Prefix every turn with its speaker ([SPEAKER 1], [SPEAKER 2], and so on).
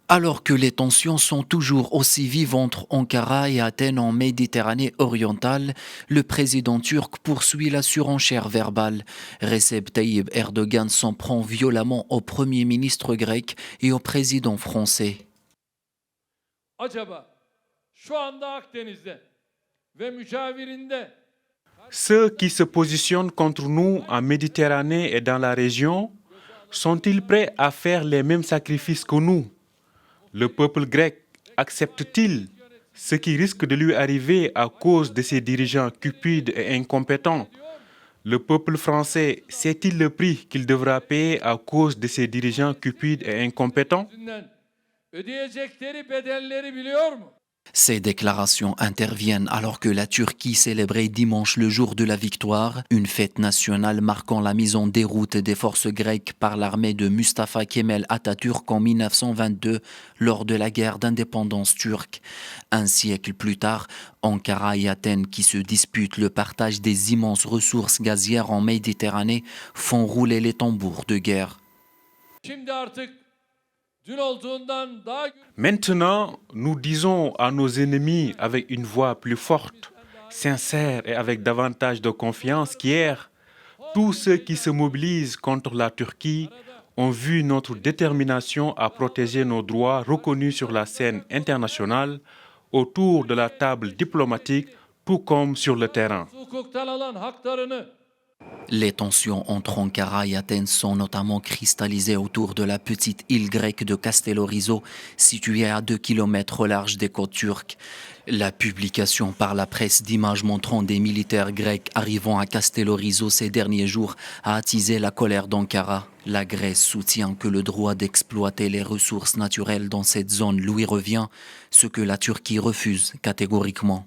[SPEAKER 1] Alors que les tensions sont toujours aussi vives entre Ankara et Athènes en Méditerranée orientale, le président turc poursuit la surenchère verbale. Recep Tayyip Erdogan s'en prend violemment au premier ministre grec et au président français.
[SPEAKER 2] Acaba şu anda Akdeniz'de ve mücavirinde
[SPEAKER 3] Ceux qui se positionnent contre nous en Méditerranée et dans la région sont-ils prêts à faire les mêmes sacrifices que nous? Le peuple grec accepte-t-il ce qui risque de lui arriver à cause de ses dirigeants cupides et incompétents? Le peuple français sait-il le prix qu'il devra payer à cause de ses dirigeants cupides et incompétents?
[SPEAKER 2] yüzünden ödeyecekleri bedelleri biliyor mu?
[SPEAKER 1] Ces déclarations interviennent alors que la Turquie célébrait dimanche le jour de la victoire, une fête nationale marquant la mise en déroute des forces grecques par l'armée de Mustafa Kemal Atatürk en 1922 lors de la guerre d'indépendance turque. Un siècle plus tard, Ankara et Athènes, qui se disputent le partage des immenses ressources gazières en Méditerranée, font rouler les tambours de guerre.
[SPEAKER 2] Şimdi artık dün olduğundan daha
[SPEAKER 3] Maintenant, nous disons à nos ennemis avec une voix plus forte, sincère et avec davantage de confiance qu'hier, tous ceux qui se mobilisent contre la Turquie ont vu notre détermination à protéger nos droits reconnus sur la scène internationale, autour de la table diplomatique, tout comme sur le terrain.
[SPEAKER 2] hukuktan alan haklarını
[SPEAKER 1] Les tensions entre Ankara et Athènes sont notamment cristallisées autour de la petite île grecque de Castellorizo, située à 2 km au large des côtes turques. La publication par la presse d'images montrant des militaires grecs arrivant à Castellorizo ces derniers jours a attisé la colère d'Ankara. La Grèce soutient que le droit d'exploiter les ressources naturelles dans cette zone lui revient, ce que la Turquie refuse catégoriquement.